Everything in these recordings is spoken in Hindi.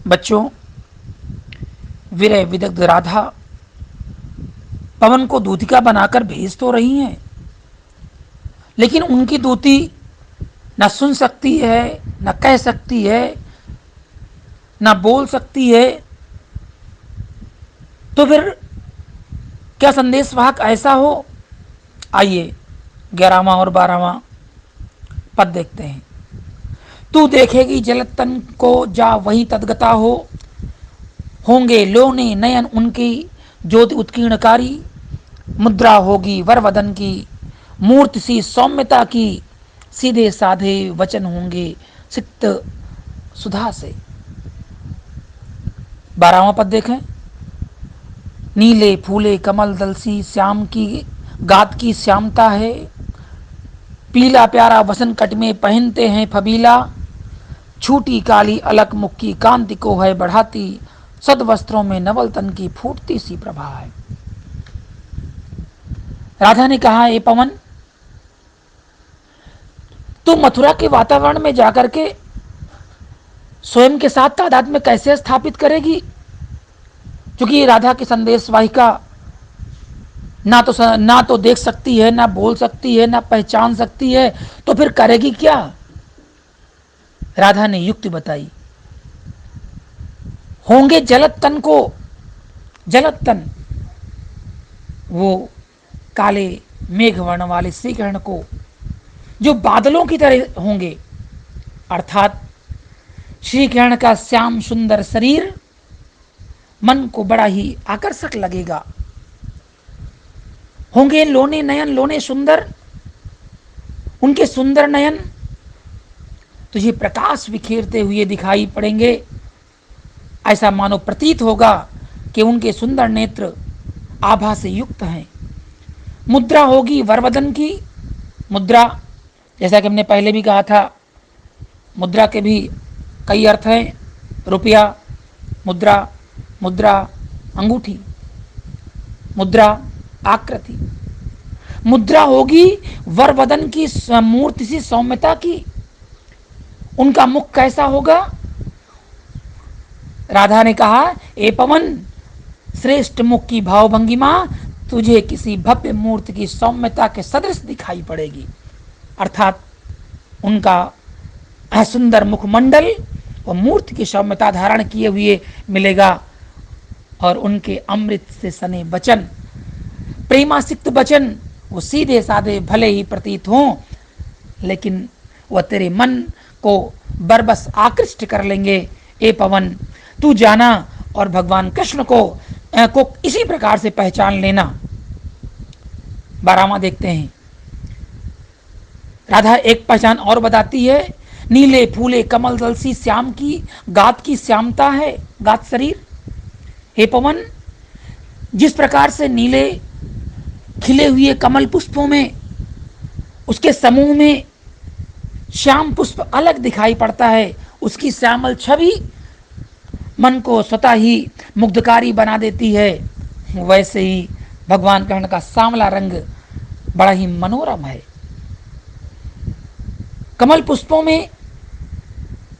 बच्चों, विरह विदग्ध राधा पवन को दूतिका बनाकर भेज तो रही हैं, लेकिन उनकी दूती न सुन सकती है, न कह सकती है, न बोल सकती है। तो फिर क्या संदेशवाहक ऐसा हो? आइए 11वां और 12वां पद देखते हैं। तू देखेगी जलतन को जा वहीं तदगता होंगे लोने नयन उनकी ज्योति उत्कीर्णकारी। मुद्रा होगी वरवदन की मूर्ति सी सौम्यता की, सीधे साधे वचन होंगे सिक्त सुधा से। 12वां पद देखें। नीले फूले कमल दल सी श्याम की गात की श्यामता है, पीला प्यारा वसन कट में पहनते हैं फबीला। छूटी काली अलक मुख की कांति को है बढ़ाती, सद वस्त्रों में नवल तन की फूटती सी प्रभा है। राधा ने कहा, ए पवन, तू मथुरा के वातावरण में जाकर के स्वयं के साथ तादाद में कैसे स्थापित करेगी? क्योंकि राधा की संदेश वाहिका ना तो देख सकती है, ना बोल सकती है, ना पहचान सकती है, तो फिर करेगी क्या? राधा ने युक्ति बताई। होंगे जलत तन को, जलत तन वो काले मेघ वर्ण वाले श्रीकर्ण को जो बादलों की तरह होंगे, अर्थात श्रीकर्ण का श्याम सुंदर शरीर मन को बड़ा ही आकर्षक लगेगा। होंगे लोने नयन, लोने सुंदर, उनके सुंदर नयन तुझे प्रकाश बिखेरते हुए दिखाई पड़ेंगे। ऐसा मानो प्रतीत होगा कि उनके सुंदर नेत्र आभा से युक्त हैं। मुद्रा होगी वरवदन की, मुद्रा जैसा कि हमने पहले भी कहा था, मुद्रा के भी कई अर्थ हैं। रुपया, मुद्रा, मुद्रा अंगूठी, मुद्रा आकृति। मुद्रा होगी वरवदन की मूर्ति सी सौम्यता की। उनका मुख कैसा होगा? राधा ने कहा, ए पवन, श्रेष्ठ मुख की भावभंगिमा तुझे किसी भव्य मूर्ति की सौम्यता के सदृश दिखाई पड़ेगी। अर्थात उनका सुंदर मुखमंडल और मूर्ति की सौम्यता धारण किए हुए मिलेगा, और उनके अमृत से सने वचन, प्रेमासिक्त वचन, वो सीधे साधे भले ही प्रतीत हों, लेकिन वह तेरे मन को बरबस आकृष्ट कर लेंगे। ए पवन, तू जाना और भगवान कृष्ण को इसी प्रकार से पहचान लेना। 12वां देखते हैं। राधा एक पहचान और बताती है। नीले फूले कमल दल सी श्याम की गात की श्यामता है, गात शरीर। हे पवन, जिस प्रकार से नीले खिले हुए कमल पुष्पों में, उसके समूह में श्याम पुष्प अलग दिखाई पड़ता है, उसकी श्यामल छवि मन को स्वतः ही मुग्धकारी बना देती है, वैसे ही भगवान कृष्ण का सांवला रंग बड़ा ही मनोरम है। कमल पुष्पों में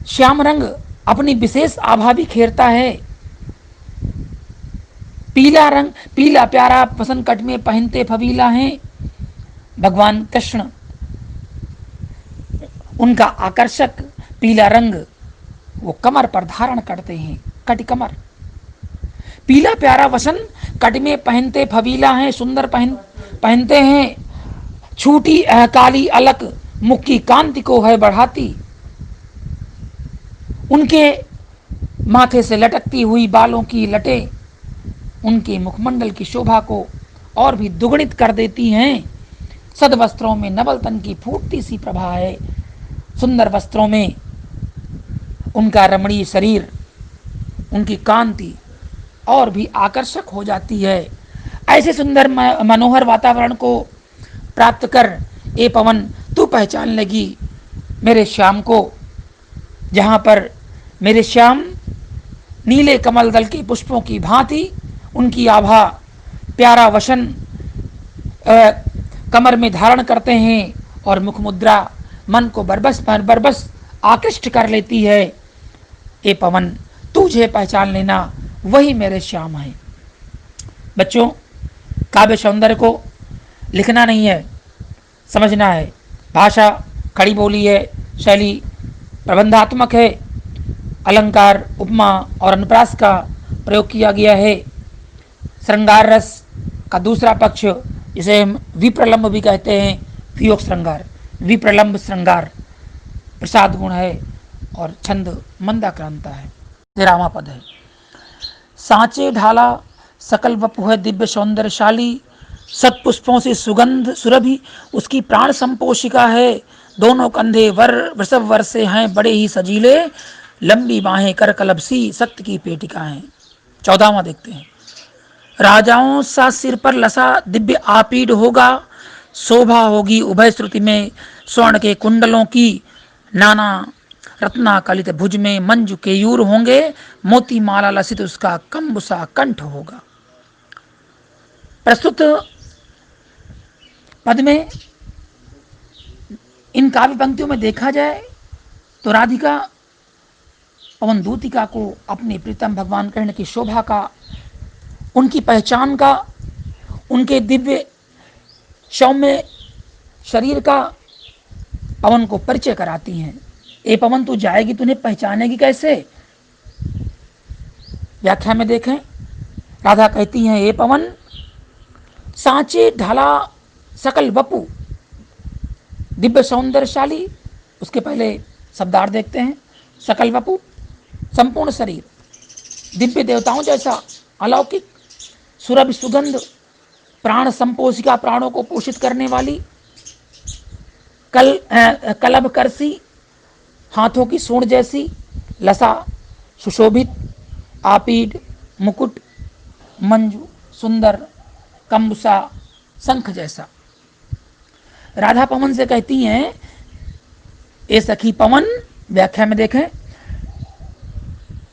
श्याम रंग अपनी विशेष आभा भी खेरता है। पीला रंग, पीला प्यारा वसन कट में पहनते फबीला हैं भगवान कृष्ण। उनका आकर्षक पीला रंग वो कमर पर धारण करते हैं, कट कमर। पीला प्यारा वसन कट में पहनते फबीला हैं, सुंदर पहनते हैं। छूटी काली अलक मुख की कांति को है बढ़ाती। उनके माथे से लटकती हुई बालों की लटें उनके मुखमंडल की शोभा को और भी दुगुणित कर देती हैं। सद वस्त्रों में नवल तन की फूटती सी प्रभा है। सुंदर वस्त्रों में उनका रमणीय शरीर, उनकी कांति और भी आकर्षक हो जाती है। ऐसे सुंदर मनोहर वातावरण को प्राप्त कर ए पवन, तू पहचान लगी मेरे श्याम को, जहाँ पर मेरे श्याम नीले कमल दल के पुष्पों की भांति उनकी आभा प्यारा वसन कमर में धारण करते हैं और मुख मुद्रा मन को बरबस आकृष्ट कर लेती है। ए पवन, तू मुझे पहचान लेना, वही मेरे श्याम है। बच्चों, काव्य सौंदर्य को लिखना नहीं है, समझना है। भाषा खड़ी बोली है, शैली प्रबंधात्मक है, अलंकार, उपमा और अनुप्रास का प्रयोग किया गया है। श्रृंगार रस का दूसरा पक्ष, जिसे हम विप्रलंब भी कहते हैं, वियोग श्रृंगार, विप्रलंब श्रृंगार प्रसाद गुण है और छंद मंदाक्रांता है। 13वां पद है, सांचे ढाला सकल वपु है दिव्य सौंदर्यशाली, सत्पुष्पों से सुगंध सुरभि उसकी प्राण संपोषिका है। दोनों कंधे वृषभ वर से हैं बड़े ही सजीले, लंबी बाहें कर कलबसी सत्य की पेटिका हैं। 14वां देखते हैं, राजाओं सा सिर पर लसा दिव्य आपीड होगा, शोभा होगी उभय श्रुति में स्वर्ण के कुंडलों की, नाना रत्ना कलित भुज में मंजू केयूर होंगे, मोती माला लसित उसका कंबुसा कंठ होगा। प्रस्तुत पद में इन काव्य पंक्तियों में देखा जाए तो राधिका पवन दूतिका को अपने प्रीतम भगवान कृष्ण की शोभा का, उनकी पहचान का, उनके दिव्य सौम्य शरीर का पवन को परिचय कराती हैं। ए पवन तू जाएगी, तूने पहचानेगी कैसे? व्याख्या में देखें, राधा कहती हैं, ए पवन सांचे ढाला सकल वपु दिव्य सौंदर्यशाली। उसके पहले शब्दार्थ देखते हैं, सकल वपु संपूर्ण शरीर, दिव्य देवताओं जैसा अलौकिक, सुरभि सुगंध, प्राण संपोषिका प्राणों को पोषित करने वाली, कलभ करसी हाथों की सूंड जैसी, लसा सुशोभित, आपीड मुकुट, मंजू सुंदर, कंबुसा शंख जैसा। राधा पवन से कहती हैं, ए सखी पवन, व्याख्या में देखें,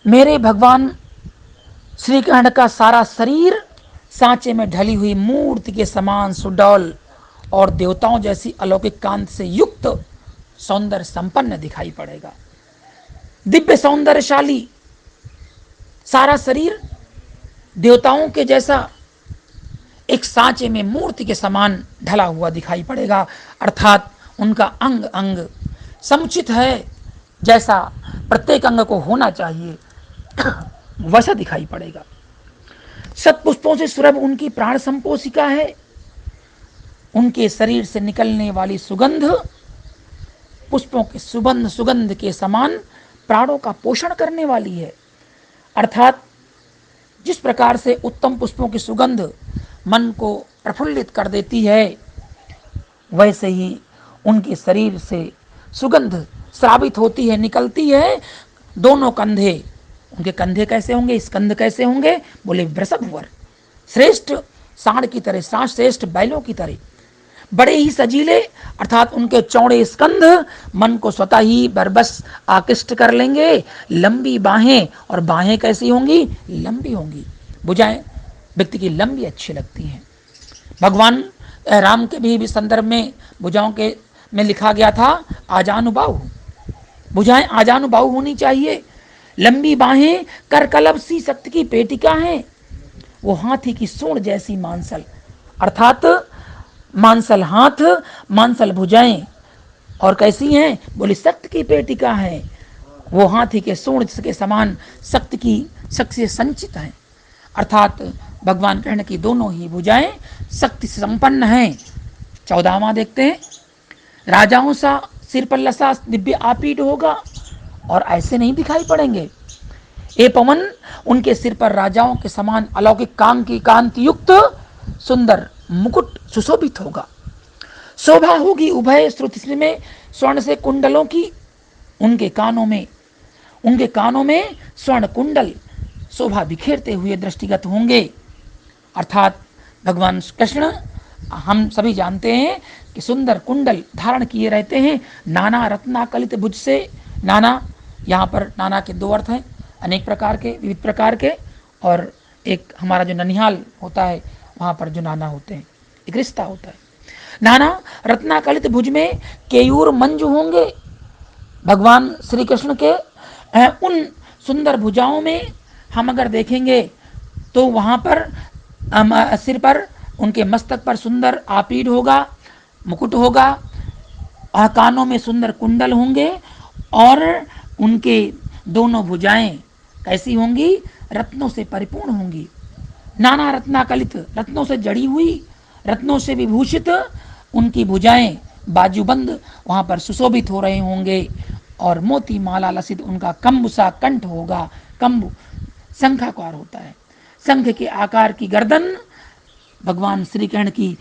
मेरे भगवान श्री कृष्ण का सारा शरीर सांचे में ढली हुई मूर्ति के समान सुडौल और देवताओं जैसी अलौकिक कांत से युक्त सौंदर्य संपन्न दिखाई पड़ेगा। दिव्य सौंदर्यशाली सारा शरीर देवताओं के जैसा एक सांचे में मूर्ति के समान ढला हुआ दिखाई पड़ेगा, अर्थात उनका अंग अंग समुचित है, जैसा प्रत्येक अंग को होना चाहिए वैसा दिखाई पड़ेगा। सत्पुष्पों से सुरभ उनकी प्राण संपोषिका है, उनके शरीर से निकलने वाली सुगंध पुष्पों के सुगंध के समान प्राणों का पोषण करने वाली है। अर्थात जिस प्रकार से उत्तम पुष्पों की सुगंध मन को प्रफुल्लित कर देती है, वैसे ही उनके शरीर से सुगंध स्रावित होती है, निकलती है। दोनों कंधे, उनके कंधे कैसे होंगे, स्कंध कैसे होंगे? बोले वृषभ वर, श्रेष्ठ सांड की तरह, श्रेष्ठ बैलों की तरह, बड़े ही सजीले, अर्थात उनके चौड़े स्कंध मन को स्वतः ही बरबस आकृष्ट कर लेंगे। लंबी बाहें, और बाहें कैसी होंगी? लंबी होंगी। भुजाएं व्यक्ति की लंबी अच्छी लगती हैं। भगवान राम के भी संदर्भ में भुजाओं के में लिखा गया था आजानुबाहु, भुजाएं आजानुबाहु होनी चाहिए। लंबी बाहें करकलब सी शक्ति की पेटिका हैं, वो हाथी की सूंड जैसी मांसल, अर्थात मांसल हाथ, मांसल भुजाएं, और कैसी हैं? बोली शक्ति की पेटिका है, वो हाथी के सूंड के समान शक्ति से संचित हैं। अर्थात भगवान कृष्ण की दोनों ही भुजाएं शक्ति से संपन्न हैं। 14वां देखते हैं, राजाओं सा सिर पर लसा दिव्य आपीड होगा, और ऐसे नहीं दिखाई पड़ेंगे। ए पवन, उनके सिर पर राजाओं के समान अलौकिक कांति युक्त सुंदर मुकुट सुशोभित होगा। शोभा होगी उभय श्रुति में स्वर्ण से कुंडलों की, उनके कानों में स्वर्ण कुंडल शोभा बिखेरते हुए दृष्टिगत होंगे। अर्थात भगवान कृष्ण, हम सभी जानते हैं कि सुंदर कुंडल धारण किए रहते हैं, नाना रत्ना कलित भुज से। नाना, यहाँ पर नाना के दो अर्थ हैं, अनेक प्रकार के, विविध प्रकार के, और एक हमारा जो ननिहाल होता है वहाँ पर जो नाना होते हैं, एक रिश्ता होता है। नाना रत्ना कलित भुज में केयूर मंजू होंगे, भगवान श्री कृष्ण के उन सुंदर भुजाओं में हम अगर देखेंगे तो वहाँ पर सिर पर उनके मस्तक पर सुंदर आपीड होगा, मुकुट होगा, कानों में सुंदर कुंडल होंगे और उनके दोनों भुजाएं कैसी होंगी? रत्नों से परिपूर्ण होंगी। नाना रत्नाकलित, रत्नों से जड़ी हुई, रत्नों से विभूषित उनकी भुजाएं बाजूबंद वहाँ पर सुशोभित हो रहे होंगे और मोती माला लसित उनका कम्ब सा कंठ होगा। कम्ब शंखाकार होता है। शंख के आकार की गर्दन भगवान श्री कृष्ण की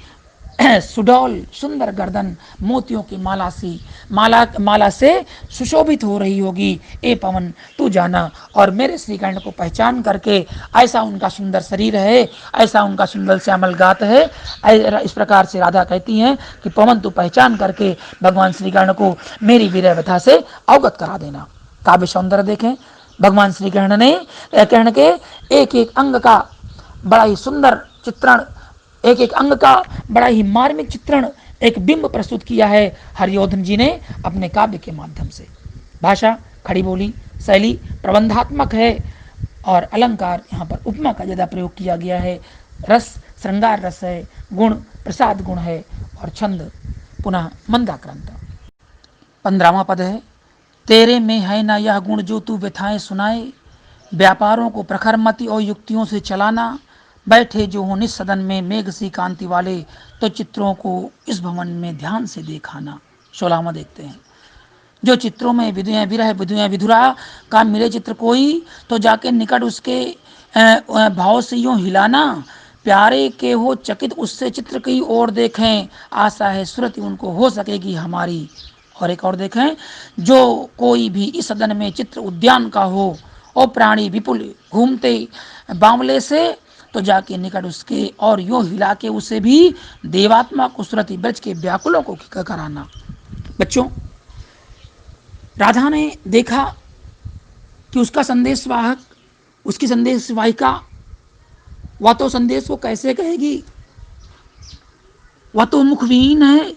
सुडौल सुंदर गर्दन मोतियों की माला से सुशोभित हो रही होगी। ए पवन तू जाना और मेरे श्री कृष्ण को पहचान करके, ऐसा उनका सुंदर शरीर है, ऐसा उनका सुंदर श्यामल गात है। इस प्रकार से राधा कहती हैं कि पवन तू पहचान करके भगवान श्री कृष्ण को मेरी विरह व्यथा से अवगत करा देना। काव्य सौंदर्य देखें, भगवान श्री कृष्ण ने कृष्ण के एक एक अंग का बड़ा ही सुंदर चित्रण, एक एक अंग का बड़ा ही मार्मिक चित्रण, एक बिंब प्रस्तुत किया है हरियोधन जी ने अपने काव्य के माध्यम से। भाषा खड़ी बोली शैली प्रबंधात्मक है और अलंकार यहाँ पर उपमा का ज्यादा प्रयोग किया गया है। रस श्रृंगार रस है, गुण प्रसाद गुण है और छंद पुनः मंदाक्रांत। 15वां पद है, तेरे में है ना यह गुण जो तू व्यथाएं सुनाए, व्यापारों को प्रखर मति और युक्तियों से चलाना, बैठे जो हो निस सदन में मेघ सी कांति वाले, तो चित्रों को इस भवन में ध्यान से देखाना। 16वां देखते हैं, जो चित्रों में विधुएं विरह विधुएं विधुरा का मिले चित्र कोई, तो जाके निकट उसके भाव से यूं हिलाना, प्यारे के हो चकित उससे चित्र की ओर देखें, आशा है सुरति उनको हो सकेगी हमारी। और एक और देखें, जो कोई भी इस सदन में चित्र उद्यान का हो और प्राणी विपुल घूमते बावले से, तो जाके निकट उसके और यूं हिला के उसे भी देवात्मा को सुरति ब्रज के व्याकुलों को कराना। बच्चों, राधा ने देखा कि उसका संदेशवाहक, उसकी संदेशवाहिका वह तो संदेश को कैसे कहेगी, वह तो मुखविहीन है।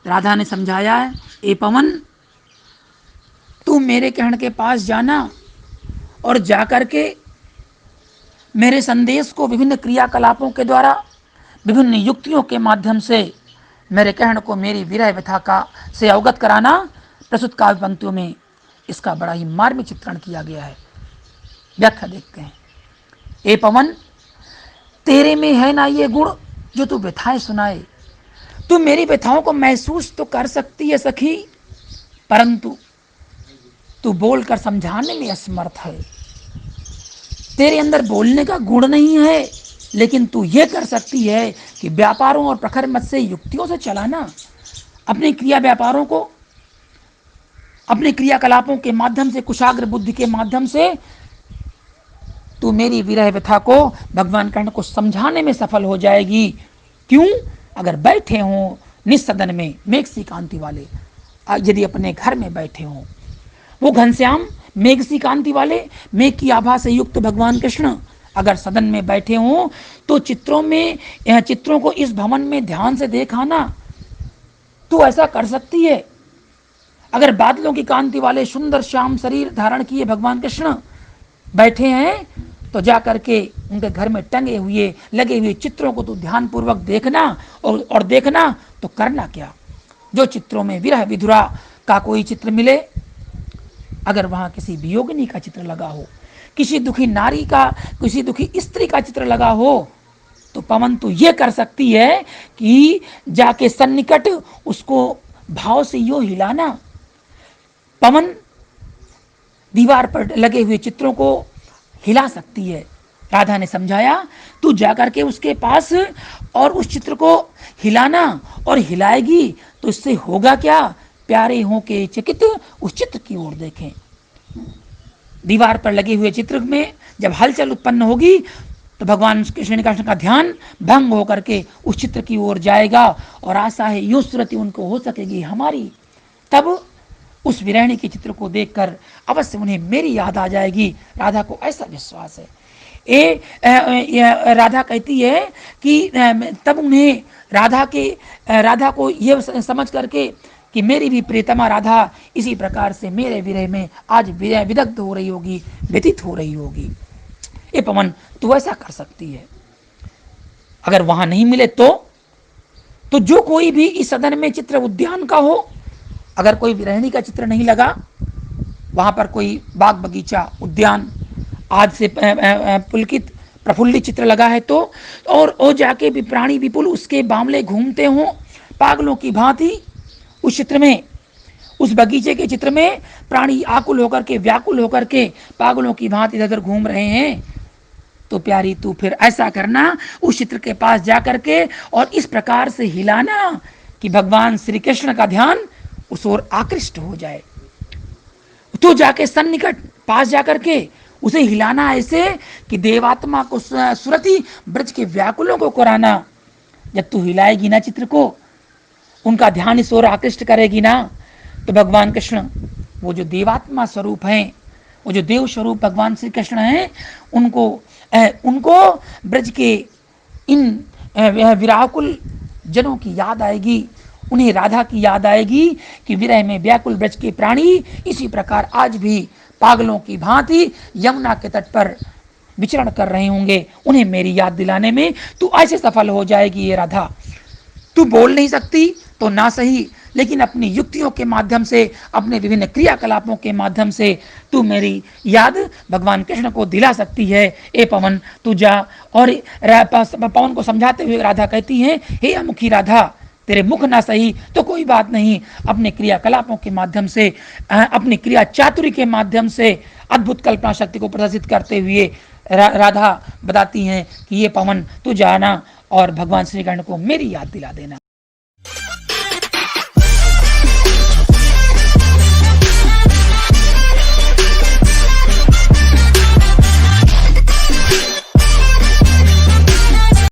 राधा ने समझाया है, ए पवन तू मेरे कहने के पास जाना और जाकर के मेरे संदेश को विभिन्न क्रियाकलापों के द्वारा, विभिन्न युक्तियों के माध्यम से मेरे कहने को मेरी विरह व्यथा का से अवगत कराना। प्रस्तुत काव्य पंक्तियों में इसका बड़ा ही मार्मिक चित्रण किया गया है। व्याख्या देखते हैं, ए पवन तेरे में है ना ये गुण जो तू व्यथाएं सुनाए, तू मेरी व्यथाओं को महसूस तो कर सकती है सखी, परंतु तू बोलकर समझाने में असमर्थ है। तेरे अंदर बोलने का गुण नहीं है, लेकिन तू ये कर सकती है कि व्यापारों और प्रखर मत से युक्तियों से चलाना, अपने क्रिया व्यापारों को अपने क्रियाकलापों के माध्यम से, कुशाग्र बुद्धि के माध्यम से तू मेरी विरह व्यथा को भगवान कृष्ण को समझाने में सफल हो जाएगी। क्यों? अगर बैठे हों निस्सदन में मेघ सी कांति वाले, यदि अपने घर में बैठे हों, वो घनश्याम मेघ सी कांति वाले, मेघ की आभा से युक्त भगवान कृष्ण अगर सदन में बैठे हों, तो चित्रों को इस भवन में ध्यान से देखाना तू ऐसा कर सकती है। अगर बादलों की कांति वाले सुंदर श्याम शरीर धारण किए भगवान कृष्ण बैठे हैं, तो जाकर के उनके घर में टंगे हुए लगे हुए चित्रों को तू ध्यान पूर्वक देखना और देखना तो करना क्या। जो चित्रों में विरह विधुरा का कोई चित्र मिले, अगर वहां किसी वियोगिनी का चित्र लगा हो, किसी दुखी नारी का, किसी दुखी स्त्री का चित्र लगा हो, तो पवन तू ये कर सकती है कि जाके सन्निकट उसको भाव से यूं हिलाना। पवन दीवार पर लगे हुए चित्रों को हिला सकती है। राधा ने समझाया, तू जाकर के उसके पास और उस चित्र को हिलाना, और हिलाएगी तो इससे होगा क्या, प्यारे हों के चकित उस चित्र की ओर देखें। दीवार पर लगे हुए चित्र में जब हलचल उत्पन्न होगी, तो भगवान कृष्ण का ध्यान भंग होकर के उस चित्र की ओर जाएगा और आशा है यूं सुरति उनको हो सकेगी हमारी। तब उस विरहिणी के चित्र को देखकर अवश्य उन्हें मेरी याद आ जाएगी। राधा को ऐसा विश्वास है। राधा कहती है कि तब उन्हें राधा को ये समझ करके कि मेरी भी प्रियतमा राधा इसी प्रकार से मेरे विरह में आज विदग्ध हो रही होगी, व्यतीत हो रही होगी। ये पवन तू ऐसा कर सकती है। अगर वहां नहीं मिले तो जो कोई भी इस सदन में चित्र उद्यान का हो, अगर कोई विरहिणी का चित्र नहीं लगा, वहां पर कोई बाग बगीचा उद्यान आज से पुलकित प्रफुल्लित चित्र लगा है तो, और ओ जाके भी प्राणी विपुल उसके बामले घूमते हों पागलों की भांति, उस चित्र में, उस बगीचे के चित्र में प्राणी आकुल होकर के, व्याकुल होकर के पागलों की भांति इधर घूम रहे हैं, तो प्यारी तू फिर ऐसा करना, उस चित्र के पास जाकर के और इस प्रकार से हिलाना कि भगवान श्री कृष्ण का ध्यान उस ओर आकृष्ट हो जाए। तो जाके सन्निकट पास जाकर के उसे हिलाना ऐसे कि देवात्मा को सुरति ब्रज के व्याकुलों को कराना। जब तू हिलाएगी ना चित्र को, उनका ध्यान इस ओर आकृष्ट करेगी ना, तो भगवान कृष्ण वो जो देवात्मा स्वरूप हैं, वो जो देव स्वरूप भगवान श्री कृष्ण हैं, उनको ब्रज के इन विराकुल जनों की याद आएगी, उन्हें राधा की याद आएगी कि विरह में व्याकुल ब्रज के प्राणी इसी प्रकार आज भी पागलों की भांति यमुना के तट पर विचरण कर रहे होंगे। उन्हें मेरी याद दिलाने में तू ऐसे सफल हो जाएगी। ये राधा, तू बोल नहीं सकती तो ना सही, लेकिन अपनी युक्तियों के माध्यम से, अपने विभिन्न क्रियाकलापों के माध्यम से तू मेरी याद भगवान कृष्ण को दिला सकती है। ए पवन तू जा। और पवन को समझाते हुए राधा कहती है, हे अमुखी राधा, तेरे मुख ना सही तो कोई बात नहीं, अपने क्रियाकलापों के माध्यम से, अपनी क्रिया चातुरी के माध्यम से अद्भुत कल्पना शक्ति को प्रदर्शित करते हुए राधा बताती हैं कि ये पवन तू जाना और भगवान श्री कृष्ण को मेरी याद दिला देना।